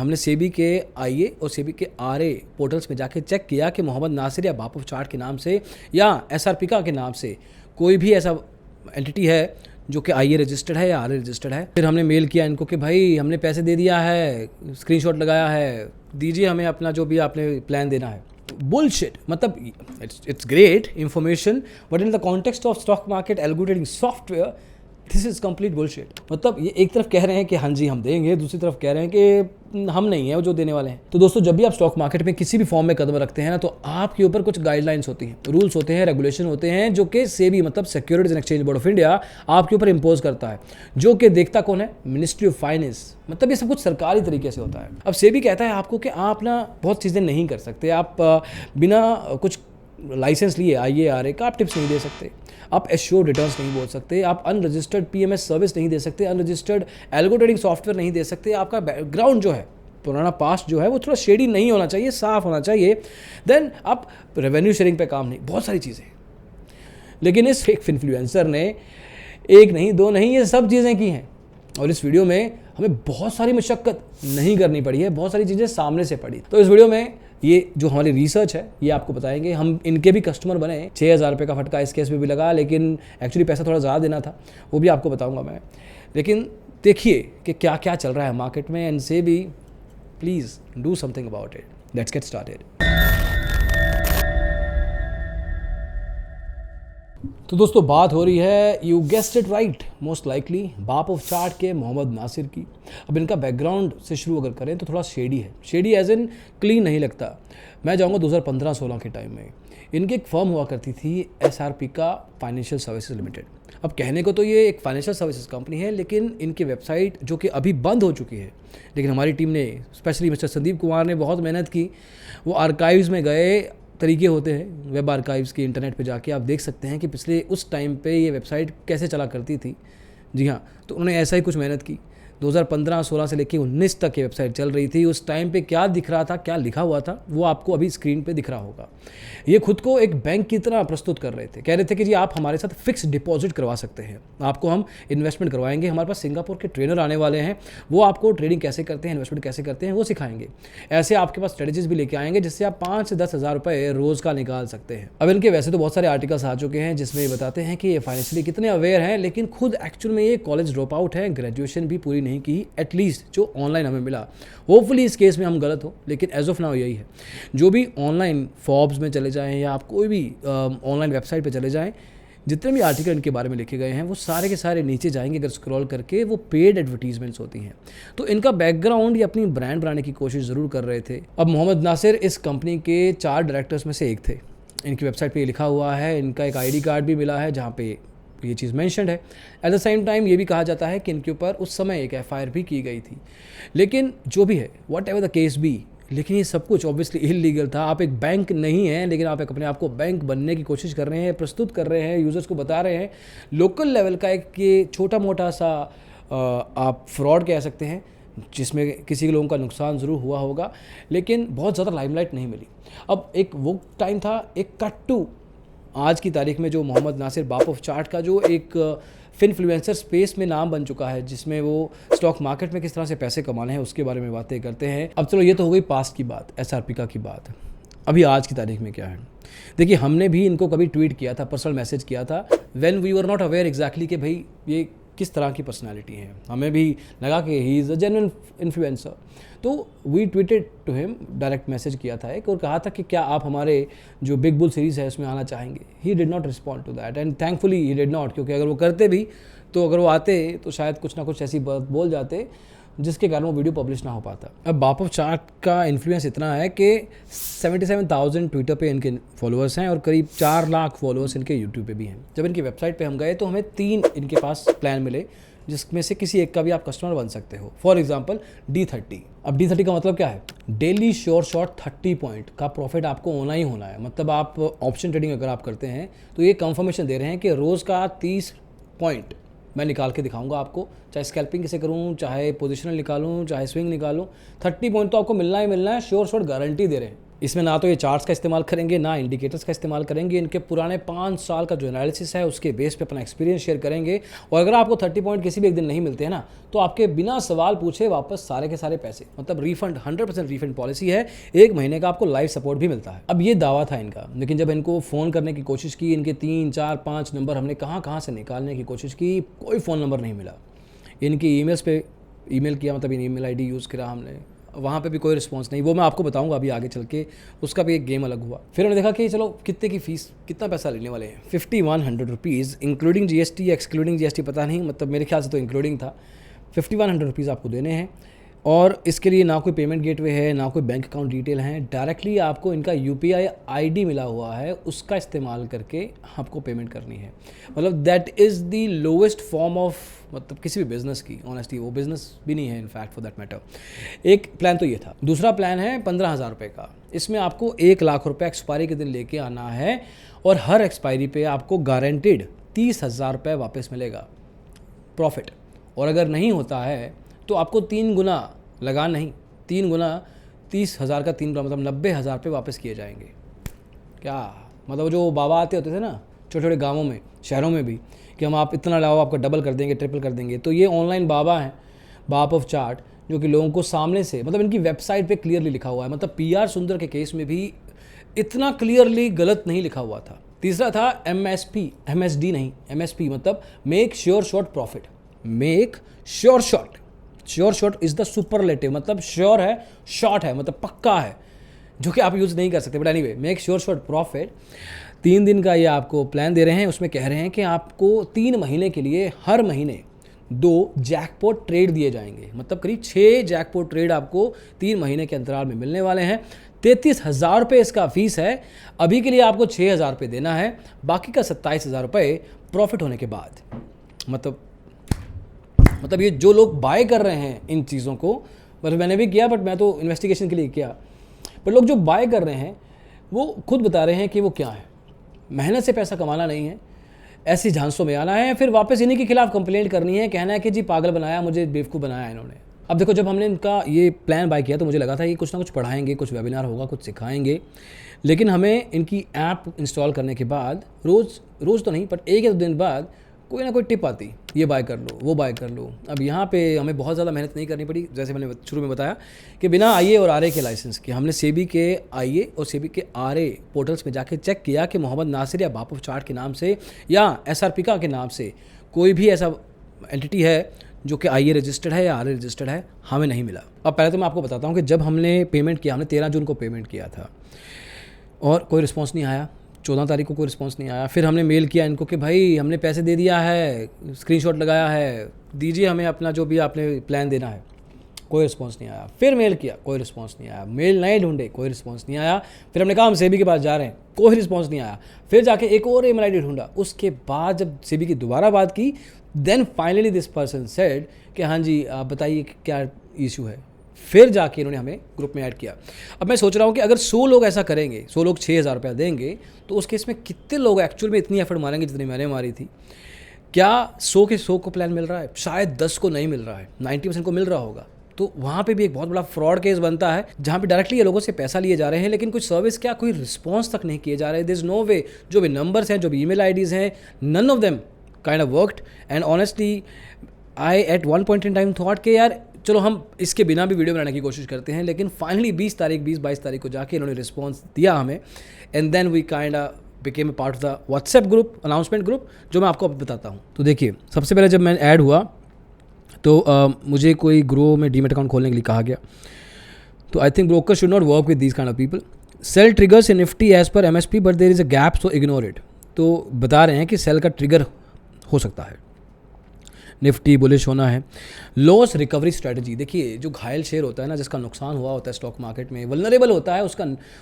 हमने सेबी के आईए और सेबी के आरए पोर्टल्स में जाके चेक किया कि मोहम्मद नासिर या बाप ऑफ चार्ट के नाम से या एसआरपीका के नाम से कोई भी ऐसा एंटिटी है जो कि आईए रजिस्टर्ड है या आरए रजिस्टर्ड है। फिर हमने मेल किया इनको कि भाई हमने पैसे दे दिया है, स्क्रीनशॉट लगाया है, दीजिए हमें अपना जो भी आपने प्लान देना है। बुलशिट, मतलब it's great information but in the context of stock market algo trading software this is complete bullshit. मतलब ये एक तरफ कह रहे हैं कि हाँ जी हम देंगे, दूसरी तरफ कह रहे हैं कि हम नहीं है वो जो देने वाले हैं। तो दोस्तों जब भी आप स्टॉक मार्केट में किसी भी फॉर्म में कदम रखते हैं ना, तो आपके ऊपर कुछ गाइडलाइंस होती हैं, रूल्स होते हैं, रेगुलेशन होते हैं जो कि सेबी मतलब securities and exchange board of India आपके ऊपर इंपोज करता है, जो कि देखता कौन है? Ministry of finance. मतलब ये सब कुछ सरकारी तरीके से होता है। अब सेबी कहता है आपको कि आप ना बहुत चीज़ें नहीं कर सकते, आप बिना कुछ लाइसेंस लिए आईए आरए का आप टिप्स नहीं दे सकते, आप एश्योर्ड रिटर्न्स नहीं बोल सकते, आप अनरजिस्टर्ड पीएमएस सर्विस नहीं दे सकते, अनरजिस्टर्ड एल्गो ट्रेडिंग सॉफ्टवेयर नहीं दे सकते, आपका बैकग्राउंड जो है, पुराना पास्ट जो है वो थोड़ा शेडी नहीं होना चाहिए, साफ होना चाहिए, देन आप रेवेन्यू शेयरिंग पे काम नहीं, बहुत सारी चीज़ें। लेकिन इस फेक इन्फ्लुएंसर ने एक नहीं दो नहीं ये सब चीज़ें की हैं, और इस वीडियो में हमें बहुत सारी मशक्क़त नहीं करनी पड़ी है, बहुत सारी चीज़ें सामने से पड़ी। तो इस वीडियो में ये जो हमारी रिसर्च है ये आपको बताएंगे। हम इनके भी कस्टमर बने, 6,000 रुपये का फटका इस केस में भी लगा, लेकिन एक्चुअली पैसा थोड़ा ज़्यादा देना था, वो भी आपको बताऊंगा मैं। लेकिन देखिए कि क्या क्या चल रहा है मार्केट में, एंड से भी please do something about it. Let's get started. तो दोस्तों बात हो रही है, you guessed it right, most likely बाप ऑफ चार्ट के मोहम्मद नासिर की। अब इनका बैकग्राउंड से शुरू अगर करें तो थोड़ा शेडी है, शेडी एज इन क्लीन नहीं लगता। मैं जाऊंगा 2015-16 के टाइम में। इनकी एक फर्म हुआ करती थी एसआरपीका फाइनेंशियल सर्विसेज लिमिटेड। अब कहने को तो ये एक फाइनेंशियल सर्विसेज कंपनी है, लेकिन इनकी वेबसाइट जो कि अभी बंद हो चुकी है, लेकिन हमारी टीम ने, स्पेशली मिस्टर संदीप कुमार ने बहुत मेहनत की। वो आर्काइव्स में गए, तरीके होते हैं वेब आर्काइव्स के, इंटरनेट पे जाके आप देख सकते हैं कि पिछले उस टाइम पे ये वेबसाइट कैसे चला करती थी। जी हाँ, तो उन्होंने ऐसा ही कुछ मेहनत की। 2015-16 से लेकर 19 तक ये वेबसाइट चल रही थी। उस टाइम पे क्या दिख रहा था, क्या लिखा हुआ था, वो आपको अभी स्क्रीन पे दिख रहा होगा। ये खुद को एक बैंक की तरह प्रस्तुत कर रहे थे, कह रहे थे कि जी आप हमारे साथ फिक्स डिपॉजिट करवा सकते हैं, आपको हम इन्वेस्टमेंट करवाएंगे, हमारे पास सिंगापुर के ट्रेनर आने वाले हैं, वो आपको ट्रेडिंग कैसे करते हैं, इन्वेस्टमेंट कैसे करते हैं वो सिखाएंगे। ऐसे आपके पास स्ट्रेटजीज भी लेके आएंगे जिससे आप 5 से 10,000 रुपये रोज़ का निकाल सकते हैं। अब इनके वैसे तो बहुत सारे आर्टिकल्स आ चुके हैं जिसमें ये बताते हैं कि ये फाइनेंशियली कितने अवेयर हैं, लेकिन खुद एक्चुअल में ये कॉलेज ड्रॉप आउट है, ग्रेजुएशन भी पूरी नहीं की, एटलीस्ट जो ऑनलाइन हमें मिला। होपफुली इस केस में हम गलत हो, लेकिन एज ऑफ नाउ यही है। जो भी ऑनलाइन फॉर्ब्स में चले जाएं या आप कोई भी ऑनलाइन वेबसाइट पे चले जाएं, जितने भी आर्टिकल इनके बारे में लिखे गए हैं वो सारे के सारे नीचे जाएंगे अगर स्क्रॉल करके, वो पेड एडवर्टीजमेंट्स होती हैं। तो इनका बैकग्राउंड ये अपनी ब्रांड बनाने की कोशिश ज़रूर कर रहे थे। अब मोहम्मद नासिर इस कंपनी के 4 डायरेक्टर्स में से एक थे। इनकी वेबसाइट पे ये लिखा हुआ है, इनका एक आईडी कार्ड भी मिला है जहाँ पे ये चीज़ मेंशन्ड है। एट द सेम टाइम ये भी कहा जाता है कि इनके ऊपर उस समय एक एफआईआर भी की गई थी। लेकिन जो भी है, whatever the case be, लेकिन ये सब कुछ ऑब्वियसली इलीगल था। आप एक बैंक नहीं हैं, लेकिन आप एक अपने आप को बैंक बनने की कोशिश कर रहे हैं, प्रस्तुत कर रहे हैं, यूज़र्स को बता रहे हैं। लोकल लेवल का एक ये छोटा मोटा सा आप फ्रॉड कह सकते हैं, जिसमें किसी लोगों का नुकसान ज़रूर हुआ होगा, लेकिन बहुत ज़्यादा लाइमलाइट नहीं मिली। अब एक वो टाइम था, एक कट टू आज की तारीख में जो मोहम्मद नासिर बाप ऑफ चार्ट का जो एक फिनफ्लुएंसर स्पेस में नाम बन चुका है, जिसमें वो स्टॉक मार्केट में किस तरह से पैसे कमाने हैं उसके बारे में बातें करते हैं। अब चलो ये तो हो गई पास्ट की बात, एसआरपीका की बात। अभी आज की तारीख में क्या है, देखिए हमने भी इनको कभी ट्वीट किया था, पर्सनल मैसेज किया था, when we were not aware exactly कि भाई ये किस तरह की पर्सनालिटी है। हमें भी लगा कि he is a genuine influencer, तो we tweeted to him, direct message किया था एक, और कहा था कि क्या आप हमारे जो बिग बुल सीरीज़ है उसमें आना चाहेंगे। He did not respond to that, and thankfully he did not, क्योंकि अगर वो करते भी तो अगर वो आते तो शायद कुछ ना कुछ ऐसी बात बोल जाते जिसके कारण वो वीडियो पब्लिश ना हो पाता। अब बाप ऑफ चार्ट का इन्फ्लुएंस इतना है कि 77,000 ट्विटर पे इनके फॉलोअर्स हैं और करीब 4 लाख फॉलोअर्स इनके यूट्यूब पे भी हैं। जब इनकी वेबसाइट पे हम गए तो हमें 3 इनके पास प्लान मिले, जिसमें से किसी एक का भी आप कस्टमर बन सकते हो। For example D30। अब D30 का मतलब क्या है? डेली श्योर शॉट 30 पॉइंट का प्रॉफिट आपको होना ही होना है। मतलब आप ऑप्शन ट्रेडिंग अगर आप करते हैं तो ये कंफर्मेशन दे रहे हैं कि रोज़ का 30 पॉइंट मैं निकाल के दिखाऊंगा आपको, चाहे स्कैल्पिंग कैसे करूं, चाहे पोजिशनल निकालूं, चाहे स्विंग निकालूं, 30 पॉइंट तो आपको मिलना ही मिलना है, श्योर शॉट गारंटी दे रहे हैं। इसमें ना तो ये चार्ट्स का इस्तेमाल करेंगे, ना इंडिकेटर्स का इस्तेमाल करेंगे, इनके पुराने 5 साल का जो एनालिसिस है उसके बेस पे अपना एक्सपीरियंस शेयर करेंगे। और अगर आपको 30 पॉइंट किसी भी एक दिन नहीं मिलते हैं ना, तो आपके बिना सवाल पूछे वापस सारे के सारे पैसे, मतलब रिफंड, 100% रिफंड पॉलिसी है। 1 महीने का आपको लाइव सपोर्ट भी मिलता है। अब ये दावा था इनका, लेकिन जब इनको फ़ोन करने की कोशिश की, इनके 3, 4, 5 नंबर हमने कहाँ से निकालने की कोशिश की, कोई फ़ोन नंबर नहीं मिला। इनकी ईमेल्स पे ईमेल किया, मतलब ईमेल आईडी यूज़ करा हमने, वहाँ पे भी कोई रिस्पांस नहीं। वो मैं आपको बताऊंगा अभी आगे चल के, उसका भी एक गेम अलग हुआ। फिर उन्होंने देखा कि चलो कितने की फ़ीस, कितना पैसा लेने वाले हैं, 5100 रुपीज़ इंक्लूडिंग जीएसटी या एक्सक्लूडिंग जीएसटी पता नहीं, मतलब मेरे ख्याल से तो इंक्लूडिंग था। 5100 रुपीज़ आपको देने हैं और इसके लिए ना कोई पेमेंट गेटवे है, ना कोई बैंक अकाउंट डिटेल है, डायरेक्टली आपको इनका यूपीआई आईडी मिला हुआ है, उसका इस्तेमाल करके आपको पेमेंट करनी है। मतलब that is the lowest form of, मतलब किसी भी बिज़नेस की, ऑनेस्टली वो बिज़नेस भी नहीं है इनफैक्ट फॉर दैट मैटर। एक प्लान तो ये था। दूसरा प्लान है 15,000 रुपये का। इसमें आपको 1 लाख रुपये एक्सपायरी के दिन लेके आना है और हर एक्सपायरी पे आपको गारंटेड 30,000 रुपये वापस मिलेगा प्रॉफिट। और अगर नहीं होता है तो आपको 3 गुना लगा नहीं, 3 गुना 30,000 का 3 गुना, मतलब 90,000 रुपये वापस किए जाएंगे। क्या मतलब, जो बाबा आते होते थे ना छोटे छोटे गाँवों में, शहरों में भी, कि हम आप इतना लाओ आपको डबल कर देंगे, ट्रिपल कर देंगे। तो ये ऑनलाइन बाबा हैं, बाप ऑफ चार्ट, जो कि लोगों को सामने से, मतलब इनकी वेबसाइट पे क्लियरली लिखा हुआ है, मतलब PR सुंदर के केस में भी इतना क्लियरली गलत नहीं लिखा हुआ था। तीसरा था MSP, MSD नहीं, MSP मतलब make sure short profit. Make sure short, sure short is the superlative, मतलब श्योर है, शॉर्ट है, मतलब पक्का है, जो कि आप यूज़ नहीं कर सकते। But anyway, make sure short profit 3 दिन का ये आपको प्लान दे रहे हैं। उसमें कह रहे हैं कि आपको 3 महीने के लिए हर महीने 2 जैकपॉट ट्रेड दिए जाएंगे, मतलब करीब 6 जैकपॉट ट्रेड आपको 3 महीने के अंतराल में मिलने वाले हैं। 33,000 रुपये इसका फीस है। अभी के लिए आपको 6,000 रुपये देना है, बाकी का 27,000 रुपये प्रॉफिट होने के बाद। मतलब ये जो लोग बाय कर रहे हैं इन चीज़ों को, मतलब मैंने भी किया, बट मैं तो इन्वेस्टिगेशन के लिए किया, पर लोग जो बाय कर रहे हैं वो खुद बता रहे हैं कि वो क्या है। मेहनत से पैसा कमाना नहीं है, ऐसी झांसों में आना है, फिर वापस इन्हीं के खिलाफ कंप्लेंट करनी है, कहना है कि जी पागल बनाया, मुझे बेवकूफ़ बनाया इन्होंने। अब देखो, जब हमने इनका ये प्लान बाय किया तो मुझे लगा था कि कुछ ना कुछ पढ़ाएंगे, कुछ वेबिनार होगा, कुछ सिखाएंगे, लेकिन हमें इनकी ऐप इंस्टॉल करने के बाद रोज़ तो नहीं, पर 1 या 2 दिन बाद कोई ना कोई टिप आती, ये बाय कर लो, वो बाय कर लो। अब यहाँ पे हमें बहुत ज़्यादा मेहनत नहीं करनी पड़ी, जैसे मैंने शुरू में बताया कि बिना IA और RA के लाइसेंस के हमने सेबी के IA और सेबी के RA पोर्टल्स में जाके चेक किया कि मोहम्मद नासिर या बाप ऑफ चार्ट के नाम से या SRPका के नाम से कोई भी ऐसा एंटिटी है जो कि IA रजिस्टर्ड है या RA रजिस्टर्ड है, हमें नहीं मिला। अब पहले तो मैं आपको बताता हूँ कि जब हमने पेमेंट किया, हमने 13 जून को पेमेंट किया था और कोई रिस्पॉन्स नहीं आया। 14 तारीख को कोई रिस्पांस नहीं आया। फिर हमने मेल किया इनको कि भाई हमने पैसे दे दिया है, स्क्रीनशॉट लगाया है, दीजिए हमें अपना जो भी आपने प्लान देना है। कोई रिस्पांस नहीं आया। फिर मेल किया, कोई रिस्पांस नहीं आया। मेल नहीं ढूंढे, कोई रिस्पांस नहीं आया। फिर हमने कहा हम सेबी के पास जा रहे हैं, कोई रिस्पांस नहीं आया। फिर जाके एक और ईमेल आईडी ढूंढा। उसके बाद जब सेबी की दोबारा बात की, then finally this person said कि हाँ जी आप बताइए क्या इशू है। फिर जाके इन्होंने हमें ग्रुप में ऐड किया। अब मैं सोच रहा हूँ कि अगर 100 लोग ऐसा करेंगे, 100 लोग 6,000 रुपया देंगे, तो उस केस में कितने लोग एक्चुअल में इतनी एफर्ट मारेंगे जितनी मैंने मारी थी। क्या 100 के 100 को प्लान मिल रहा है? शायद 10 को नहीं मिल रहा है, 90% को मिल रहा होगा। तो वहाँ पे भी एक बहुत बड़ा फ्रॉड केस बनता है, जहाँ पे डायरेक्टली ये लोगों से पैसा लिए जा रहे हैं, लेकिन कुछ सर्विस क्या, कोई रिस्पॉन्स तक नहीं किए जा रहे। There is no way. जो भी नंबर्स हैं, जो भी ईमेल आईडीज़ हैं, none of them kind of worked. And honestly I at one point in time thought कि यार चलो हम इसके बिना भी वीडियो बनाने की कोशिश करते हैं, लेकिन फाइनली 20-22 तारीख को जाके इन्होंने रिस्पॉन्स दिया हमें। And then we kind became a part of the WhatsApp group, announcement group, जो मैं आपको बताता हूँ। तो देखिए, सबसे पहले जब मैं ऐड हुआ तो मुझे कोई ग्रो में डीमेट अकाउंट खोलने के लिए कहा गया। तो I think broker should not work with these kind of people. Sell triggers in Nifty as per MSP but there is a gap, so ignore it. तो बता रहे हैं कि सेल का ट्रिगर हो सकता है, निफ्टी बुलिश होना है। लॉस रिकवरी स्ट्रेटजी, देखिए जो घायल शेयर होता है ना, जिसका नुकसान हुआ होता है स्टॉक मार्केट में, वल्नरेबल होता है,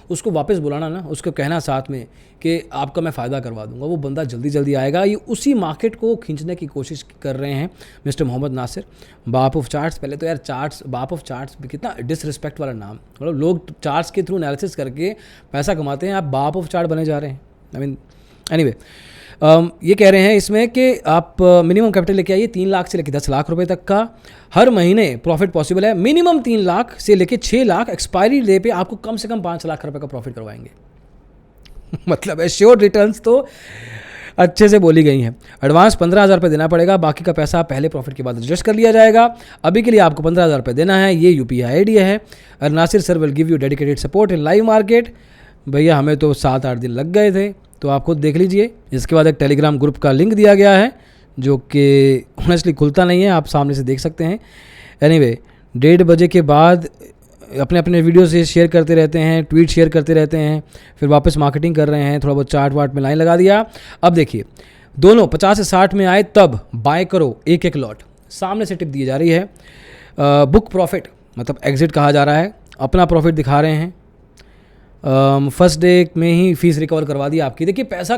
उसको वापस बुलाना ना, उसको कहना साथ में कि आपका मैं फ़ायदा करवा दूंगा, वो बंदा जल्दी जल्दी आएगा। ये उसी मार्केट को खींचने की कोशिश कर रहे हैं मिस्टर मोहम्मद नासिर, बाप ऑफ चार्ट्स। पहले तो यार चार्ट्स, बाप ऑफ चार्ट्स कितना डिसरिस्पेक्ट वाला नाम, मतलब लोग चार्ट्स के थ्रू एनालिसिस करके पैसा कमाते हैं, आप बाप ऑफ चार्ट बने जा रहे हैं। आई मीन एनीवे, ये कह रहे हैं इसमें कि आप मिनिमम कैपिटल लेके आइए 3 लाख से लेकर 10 लाख रुपए तक का, हर महीने प्रॉफिट पॉसिबल है। मिनिमम 3 लाख से लेकर 6 लाख, एक्सपायरी डे पे आपको कम से कम 5 लाख रुपए का प्रॉफिट करवाएंगे। मतलब एश्योर्ड रिटर्न्स तो अच्छे से बोली गई हैं। एडवांस 15,000 रुपये देना पड़ेगा, बाकी का पैसा पहले प्रॉफिट के बाद एडजस्ट कर लिया जाएगा। अभी के लिए आपको 15,000 रुपये देना है। ये UPI ID है। और Nasir sir will give you dedicated support in live market. भैया हमें तो 7-8 दिन लग गए थे, तो आप खुद देख लीजिए। इसके बाद एक टेलीग्राम ग्रुप का लिंक दिया गया है जो कि ऑनेस्टली खुलता नहीं है, आप सामने से देख सकते हैं। एनीवे 1:30 बजे के बाद अपने अपने वीडियो से शेयर करते रहते हैं, ट्वीट शेयर करते रहते हैं, फिर वापस मार्केटिंग कर रहे हैं, थोड़ा बहुत चार्ट वार्ट में लाइन लगा दिया। अब देखिए दोनों 50 से 60 में आए तब बाय करो एक लॉट। सामने से टिप दी जा रही है। बुक प्रॉफिट मतलब एग्जिट कहा जा रहा है, अपना प्रॉफिट दिखा रहे हैं। फर्स्ट डे में ही फीस रिकवर करवा दी आपकी। देखिए पैसा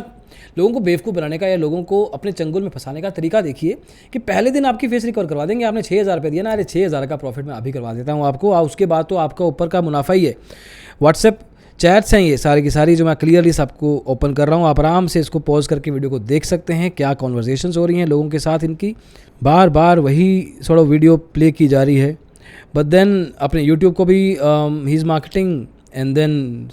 लोगों को बेवकूफ़ बनाने का या लोगों को अपने चंगुल में फंसाने का तरीका देखिए कि पहले दिन आपकी फीस रिकवर करवा देंगे। आपने 6,000 रुपये दिया ना, अरे 6,000 का प्रॉफिट मैं अभी करवा देता हूँ आपको, और उसके बाद तो आपका ऊपर का मुनाफा ही है। व्हाट्सएप चैट्स हैं ये सारी की सारी जो मैं क्लियरली सबको ओपन कर रहा हूँ। आप आराम से इसको पॉज करके वीडियो को देख सकते हैं क्या कॉन्वर्जेशंस हो रही हैं लोगों के साथ। इनकी बार बार वही थोड़ा वीडियो प्ले की जा रही है। बट देन अपने यूट्यूब को भी he is marketing and then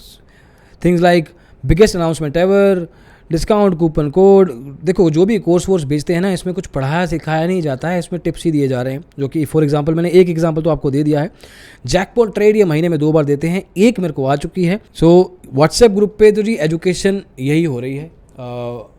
things like biggest announcement ever, discount coupon code. देखो जो भी कोर्स वोर्स बेचते हैं ना, इसमें कुछ पढ़ाया सिखाया नहीं जाता है, इसमें टिप्स ही दिए जा रहे हैं। जो कि फॉर एग्जांपल मैंने एक एग्जांपल तो आपको दे दिया है। जैकपॉट ट्रेड ये महीने में 2 बार देते हैं, एक मेरे को आ चुकी है। सो व्हाट्सएप ग्रुप पे तो जी एजुकेशन यही हो रही है।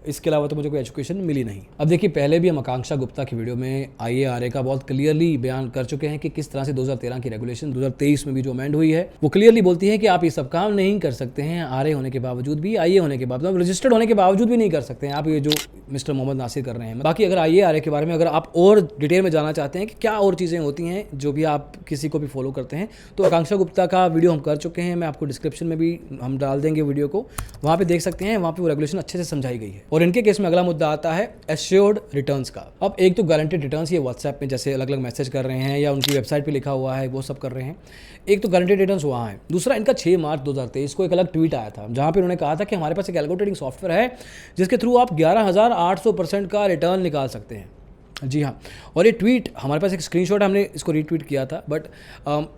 इसके अलावा तो मुझे कोई एजुकेशन मिली नहीं। अब देखिए पहले भी हम आकांक्षा गुप्ता की वीडियो में IARA का बहुत क्लियरली बयान कर चुके हैं कि किस तरह से 2013 की रेगुलेशन 2023 में भी जो अमेंड हुई है वो क्लियरली बोलती है कि आप ये सब काम नहीं कर सकते हैं। RA होने के बावजूद भी, IA होने के बावजूद, रजिस्टर्ड होने के बावजूद भी नहीं कर सकते हैं आप ये जो मिस्टर मोहम्मद नासिर कर रहे हैं। बाकी अगर IARA के बारे में अगर आप और डिटेल में जानना चाहते हैं कि क्या और चीज़ें होती हैं जो भी आप किसी को भी फॉलो करते हैं, तो आकांक्षा गुप्ता का वीडियो हम कर चुके हैं। मैं आपको डिस्क्रिप्शन में भी हम डाल देंगे वीडियो को, वहाँ पे देख सकते हैं। वहाँ पे वो रेगुलेशन अच्छे से समझाई गई है। और इनके केस में अगला मुद्दा आता है एश्योर्ड रिटर्न्स का। अब एक तो गारंटेड रिटर्न्स, ये व्हाट्सएप में जैसे अलग अलग मैसेज कर रहे हैं या उनकी वेबसाइट पे लिखा हुआ है वो सब कर रहे हैं। एक तो गारंटेड रिटर्न्स वहाँ है। दूसरा इनका 6 मार्च 2023 को एक अलग ट्वीट आया था जहाँ पे उन्होंने कहा था कि हमारे पास एक एल्गो ट्रेडिंग सॉफ्टवेयर है जिसके थ्रू आप 11,800% का रिटर्न निकाल सकते हैं। जी हाँ, और ये ट्वीट हमारे पास एक स्क्रीनशॉट, हमने इसको रीट्वीट किया था, बट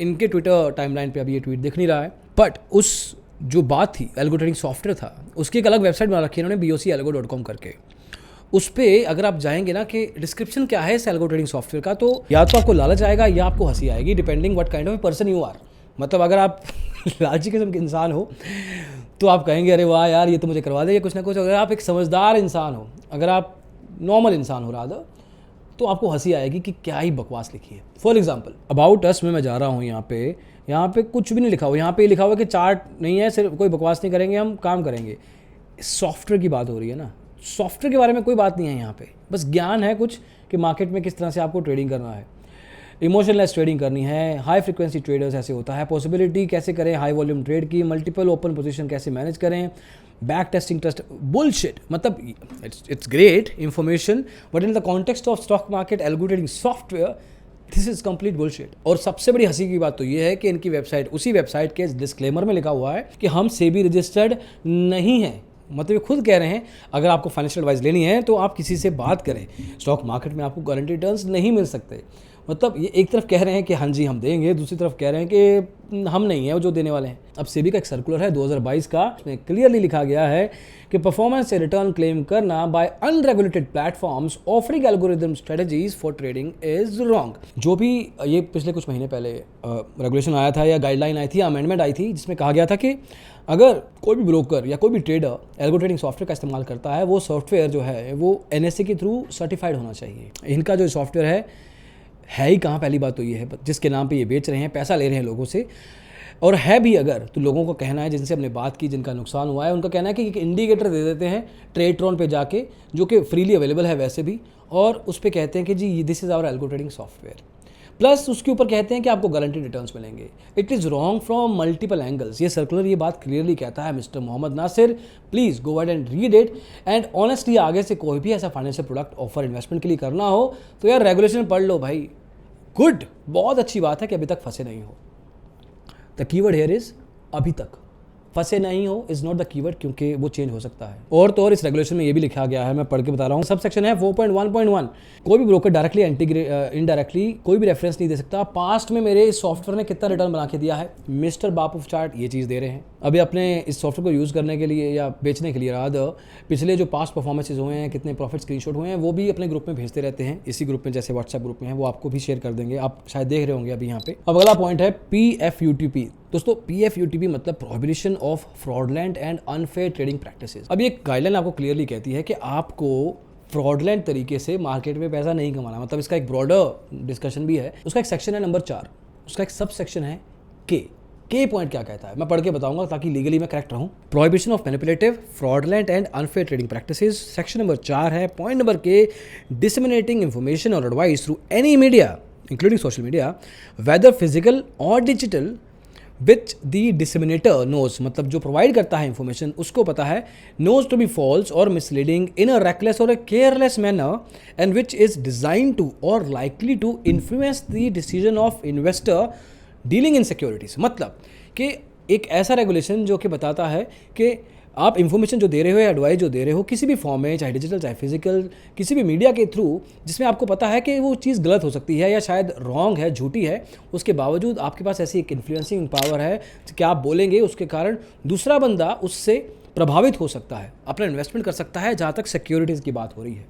इनके ट्विटर टाइमलाइन पे अभी ये ट्वीट दिख नहीं रहा है। बट उस जो बात थी एल्गो ट्रेडिंग सॉफ्टवेयर था, उसकी एक अलग वेबसाइट बना रखी है इन्होंने bocelgo.com करके। उस पर अगर आप जाएंगे ना कि डिस्क्रिप्शन क्या है इस एल्गो ट्रेडिंग सॉफ्टवेयर का, तो या तो आपको लालच आएगा या आपको हंसी आएगी, depending what kind of person you are. मतलब अगर आप लालची किस्म के इंसान हो तो आप कहेंगे अरे वाह यार ये तो मुझे करवा देगा कुछ ना कुछ। अगर आप एक समझदार इंसान हो, अगर आप नॉर्मल इंसान हो रादर, तो आपको हंसी आएगी कि क्या ही बकवास लिखी है। फॉर एग्जाम्पल अबाउट अस में मैं जा रहा हूँ, यहाँ पे कुछ भी नहीं लिखा हुआ। यहाँ पे लिखा हुआ कि चार्ट नहीं है, सिर्फ कोई बकवास नहीं करेंगे, हम काम करेंगे। सॉफ्टवेयर की बात हो रही है ना, सॉफ्टवेयर के बारे में कोई बात नहीं है यहाँ पे, बस ज्ञान है कुछ कि मार्केट में किस तरह से आपको ट्रेडिंग करना है, इमोशनलेस ट्रेडिंग करनी है, हाई फ्रीक्वेंसी ट्रेडर्स ऐसे होता है, पॉसिबिलिटी कैसे करें हाई वॉल्यूम ट्रेड की, मल्टीपल ओपन पोजीशन कैसे मैनेज करें, बैक टेस्टिंग ट्रस्ट बुलशिट। मतलब it's great information but in the context of stock market algo trading software this is complete bullshit. और सबसे बड़ी हंसी की बात तो ये है कि इनकी वेबसाइट, उसी वेबसाइट के डिस्क्लेमर में लिखा हुआ है कि हम सेबी रजिस्टर्ड नहीं है। मतलब ये खुद कह रहे हैं अगर आपको फाइनेंशियल एडवाइस लेनी है तो आप किसी से बात करें, स्टॉक मार्केट में आपको गारंटी रिटर्न्स नहीं मिल सकते। मतलब ये एक तरफ कह रहे हैं कि हाँ जी हम देंगे, दूसरी तरफ कह रहे हैं कि हम नहीं है वो जो देने वाले हैं। अब सेबी का एक सर्कुलर है 2022 का, उसमें क्लियरली लिखा गया है कि परफॉर्मेंस से रिटर्न क्लेम करना by unregulated platforms offering algorithm strategies for trading is wrong. जो भी ये पिछले कुछ महीने पहले रेगुलेशन आया था या गाइडलाइन आई थी या अमेंडमेंट आई थी जिसमें कहा गया था कि अगर कोई भी ब्रोकर या कोई भी ट्रेडर एल्गो ट्रेडिंग सॉफ्टवेयर का इस्तेमाल करता है, वो सॉफ्टवेयर जो है वो NSE के थ्रू सर्टिफाइड होना चाहिए। इनका जो सॉफ्टवेयर है ही कहाँ, पहली बात तो ये है जिसके नाम पे ये बेच रहे हैं, पैसा ले रहे हैं लोगों से। और है भी अगर तो लोगों को कहना है, जिनसे हमने बात की जिनका नुकसान हुआ है, उनका कहना है कि एक इंडिकेटर दे देते हैं ट्रेडट्रॉन पे जाके, जो कि फ्रीली अवेलेबल है वैसे भी, और उस पर कहते हैं कि जी this is our algo trading software, plus उसके ऊपर कहते हैं कि आपको गारंटीड रिटर्न्स मिलेंगे। It is wrong from multiple angles. ये सर्कुलर ये बात क्लियरली कहता है mister Mohammad Nasir, please go ahead and read it. And honestly आगे से कोई भी ऐसा फाइनेंशियल प्रोडक्ट ऑफर इन्वेस्टमेंट के लिए करना हो तो यार रेगुलेशन पढ़ लो भाई। गुड, बहुत अच्छी बात है कि अभी तक फंसे नहीं हो। द कीवर्ड हियर इज अभी तक। फंसे नहीं हो इज नॉट द कीवर्ड, क्योंकि वो चेंज हो सकता है। और तो और इस रेगुलेशन में ये भी लिखा गया है, मैं पढ़ के बता रहा हूँ, सब सेक्शन है 4.1.1, कोई भी ब्रोकर डायरेक्टली इनडायरेक्टली कोई भी रेफरेंस नहीं दे सकता पास्ट में मेरे इस सॉफ्टवेयर ने कितना रिटर्न बना के दिया है। मिस्टर बाप ऑफ चार्ट ये चीज़ दे रहे हैं। अभी अपने इस सॉफ्टवेयर को यूज़ करने के लिए या बेचने के लिए पिछले जो पास्ट परफॉर्मेंसेज हुए हैं, कितने प्रॉफिट स्क्रीनशॉट हुए हैं, वो भी अपने ग्रुप में भेजते रहते हैं। इसी ग्रुप में जैसे व्हाट्सएप ग्रुप में है, वो आपको भी शेयर कर देंगे, आप शायद देख रहे होंगे अभी यहाँ पे। अब अगला पॉइंट है PFUTP। दोस्तों PFUTP मतलब prohibition of fraudulent and unfair trading practices. अब ये गाइडलाइन आपको क्लियरली कहती है कि आपको फ्रॉडलेंट तरीके से मार्केट में पैसा नहीं कमाना। मतलब इसका एक ब्रॉडर डिस्कशन भी है। उसका एक सेक्शन है नंबर 4, उसका एक सब सेक्शन है के पॉइंट क्या कहता है, मैं पढ़ के बताऊंगा ताकि लीगली मैं करेक्ट रहूं। Prohibition of manipulative, fraudulent and unfair trading practices. Section number 4 है, point number K, disseminating information और advice through any media including social media whether physical और digital which the disseminator knows, मतलब जो provide करता है information उसको पता है, नोज टू बी फॉल्स और मिसलीडिंग इन अ रेकलेस और a careless manner and which is design to और likely to influence the decision of investor dealing in securities. मतलब कि एक ऐसा रेगुलेशन जो कि बताता है कि आप इंफॉर्मेशन जो दे रहे हो या एडवाइस जो दे रहे हो किसी भी फॉर्म में, चाहे डिजिटल चाहे फिजिकल, किसी भी मीडिया के थ्रू, जिसमें आपको पता है कि वो चीज़ गलत हो सकती है या शायद रॉन्ग है, झूठी है, उसके बावजूद आपके पास ऐसी एक इन्फ्लुएंसिंग पावर है कि आप बोलेंगे उसके कारण दूसरा बंदा उससे प्रभावित हो सकता है, अपना इन्वेस्टमेंट कर सकता है, जहाँ तक सिक्योरिटीज़ की बात हो रही है।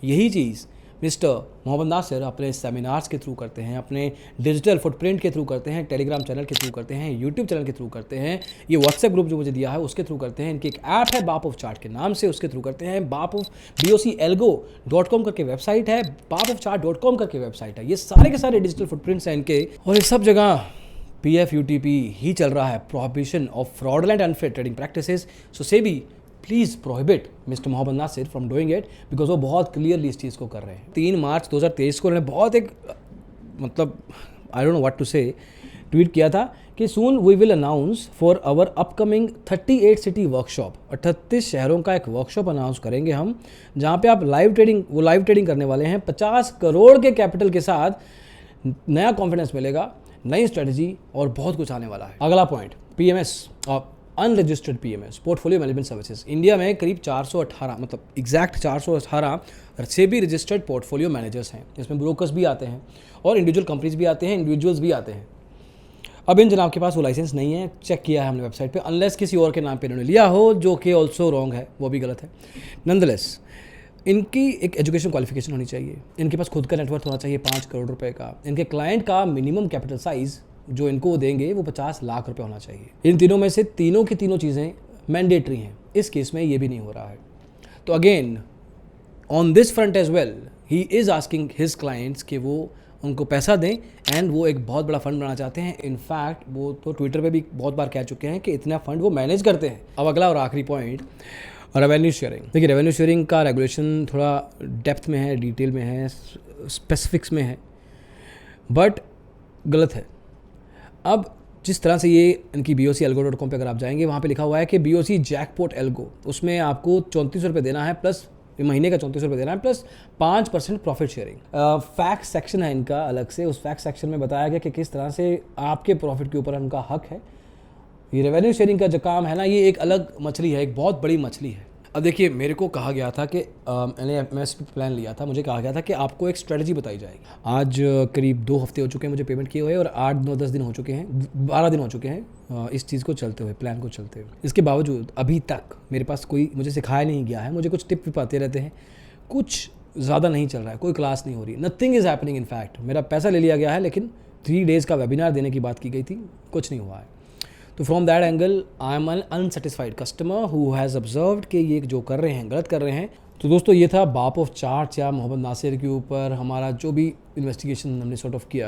यही चीज़ मिस्टर मोहम्मद नासिर अपने सेमिनार्स के थ्रू करते हैं, अपने डिजिटल फुटप्रिंट के थ्रू करते हैं, टेलीग्राम चैनल के थ्रू करते हैं, यूट्यूब चैनल के थ्रू करते हैं, ये व्हाट्सएप ग्रुप जो मुझे दिया है उसके थ्रू करते हैं, इनकी एक ऐप है बाप ऑफ चार्ट के नाम से, उसके थ्रू करते हैं, बाप ऑफ BOCalgo.com करके वेबसाइट है, bapofchart.com करके वेबसाइट है। ये सारे के सारे डिजिटल फुटप्रिंट्स हैं इनके, और इस सब जगह PFUTP ही चल रहा है, prohibition of fraudulent and unfair trading practices. So SEBI please prohibit mister Mohammad Nasir from doing it, because वो बहुत क्लियरली इस चीज़ को कर रहे हैं। 3 मार्च 2023 को उन्होंने बहुत एक मतलब I don't know what to say tweet किया था कि soon we will announce for our upcoming 38 city workshop, 38 शहरों का एक वर्कशॉप अनाउंस करेंगे हम, जहाँ पे आप लाइव ट्रेडिंग करने वाले हैं। 50 करोड़ के कैपिटल के साथ नया कॉन्फिडेंस मिलेगा, नई स्ट्रेटजी और बहुत कुछ आने वाला है। अगला पॉइंट PMS और unregistered PMS, portfolio management services. India में करीब 418 मतलब एग्जैक्ट 418 से भी रजिस्टर्ड पोर्टफोलियो मैनेजर्स हैं, जिसमें ब्रोकर्स भी आते हैं और इंडिविजुअल कंपनीज भी आते हैं, इंडिविजुअल्स भी आते हैं। अब इन जनाब के पास वो लाइसेंस नहीं है, चेक किया है हमने वेबसाइट पे, अनलेस किसी और के नाम पे इन्होंने लिया हो, जो कि ऑल्सो रॉन्ग है, वो भी गलत है। नंदलेस इनकी एक एजुकेशन क्वालिफिकेशन होनी चाहिए, इनके पास खुद का नेटवर्क होना चाहिए 5 करोड़ रुपए का, इनके क्लाइंट का मिनिमम कैपिटल साइज़ जो इनको देंगे वो 50 लाख रुपए होना चाहिए। इन तीनों में से तीनों की तीनों चीज़ें मैंडेटरी हैं, इस केस में ये भी नहीं हो रहा है। तो again on this front as well he is asking his clients कि वो उनको पैसा दें, एंड वो एक बहुत बड़ा फंड बनाना चाहते हैं। इनफैक्ट वो तो ट्विटर पे भी बहुत बार कह चुके हैं कि इतना फंड वो मैनेज करते हैं। अब अगला और आखिरी पॉइंट, रेवेन्यू शेयरिंग। देखिए रेवेन्यू शेयरिंग का रेगुलेशन थोड़ा डेप्थ में है, डिटेल में है, स्पेसिफिक्स में है, बट गलत है। अब जिस तरह से ये इनकी BOCalgo.com पे अगर आप जाएंगे, वहाँ पे लिखा हुआ है कि BOC जैकपॉट एल्गो, उसमें आपको 3400 रुपये देना है, प्लस महीने का 3400 रुपये देना है, plus 5% profit sharing. Fact section है इनका अलग से, उस फैक्ट सेक्शन में बताया गया कि किस तरह से आपके प्रॉफिट के ऊपर उनका हक है। ये रेवेन्यू शेयरिंग का जो काम है ना, ये एक अलग मछली है, एक बहुत बड़ी मछली है। अब देखिए मेरे को कहा गया था कि मैंने MSP प्लान लिया था, मुझे कहा गया था कि आपको एक स्ट्रेटजी बताई जाएगी। आज करीब 2 हफ्ते हो चुके हैं मुझे पेमेंट किए हुए, और 8-9-10 दिन हो चुके हैं, 12 दिन हो चुके हैं इस चीज़ को चलते हुए, प्लान को चलते हुए। इसके बावजूद अभी तक मेरे पास कोई मुझे सिखाया नहीं गया है। मुझे कुछ टिप भी आते रहते हैं, कुछ ज़्यादा नहीं चल रहा है, कोई क्लास नहीं हो रही, नथिंग इज़ हैपनिंग। इनफैक्ट मेरा पैसा ले लिया गया है, लेकिन 3 डेज़ का वेबिनार देने की बात की गई थी, कुछ नहीं हुआ है। तो from that angle I am an unsatisfied customer who has observed कि ये जो कर रहे हैं गलत कर रहे हैं। तो दोस्तों ये था बाप ऑफ चार्ट या मोहम्मद नासिर के ऊपर हमारा जो भी इन्वेस्टिगेशन हमने सॉर्ट ऑफ किया।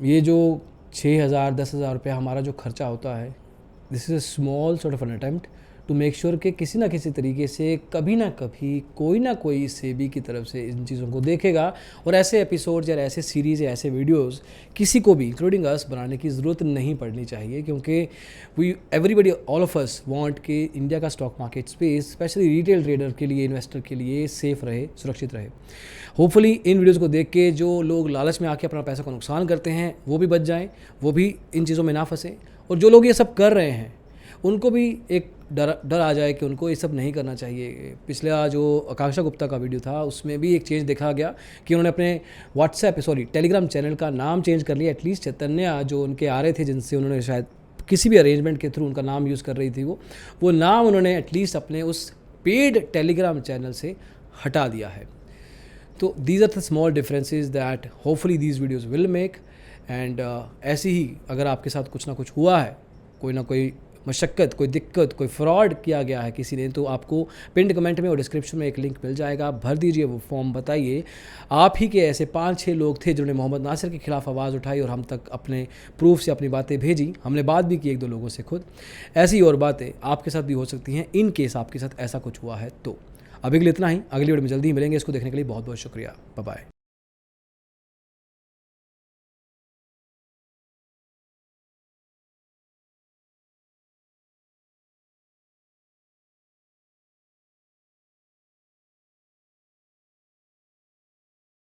ये जो 6,000-10,000 रुपये हमारा जो खर्चा होता है, this is a small sort of an attempt to make sure कि किसी ना किसी तरीके से कभी ना कभी कोई ना कोई सेबी की तरफ से इन चीज़ों को देखेगा और ऐसे एपिसोड्स या ऐसे सीरीज़ या ऐसे वीडियोस किसी को भी इंक्लूडिंग अस बनाने की ज़रूरत नहीं पड़नी चाहिए, क्योंकि we everybody all of us want कि इंडिया का stock market space specially retail trader के लिए, इन्वेस्टर के लिए सेफ़ रहे, सुरक्षित रहे। होपफुली इन वीडियोज़ को देख के जो लोग लालच में आके अपना पैसा को नुकसान करते हैं वो भी बच जाएँ, वो भी इन चीज़ों में ना फंसें, और जो लोग ये सब कर रहे हैं उनको भी एक डर आ जाए कि उनको ये सब नहीं करना चाहिए। पिछला जो आकांक्षा गुप्ता का वीडियो था उसमें भी एक चेंज देखा गया कि उन्होंने अपने टेलीग्राम चैनल का नाम चेंज कर लिया। एटलीस्ट चैतन्या जो उनके आ रहे थे, जिनसे उन्होंने शायद किसी भी अरेंजमेंट के थ्रू उनका नाम यूज़ कर रही थी, वो नाम उन्होंने एटलीस्ट अपने उस पेड टेलीग्राम चैनल से हटा दिया है। तो these are the small differences that hopefully these videos will make. एंड ऐसे ही अगर आपके साथ कुछ ना कुछ हुआ है, कोई ना कोई मशक्क़त, कोई दिक्कत, कोई फ्रॉड किया गया है किसी ने, तो आपको पिंड कमेंट में और डिस्क्रिप्शन में एक लिंक मिल जाएगा, भर दीजिए वो फॉर्म, बताइए आप ही के ऐसे 5-6 लोग थे जिन्होंने मोहम्मद नासिर के खिलाफ आवाज़ उठाई और हम तक अपने प्रूफ से अपनी बातें भेजी। हमने बात भी की 1-2 लोगों से खुद। ऐसी और बातें आपके साथ भी हो सकती हैं इन केस आपके साथ ऐसा कुछ हुआ है तो। अभी के लिए इतना ही, अगली वीडियो में जल्दी ही मिलेंगे। इसको देखने के लिए बहुत बहुत शुक्रिया। Bye bye.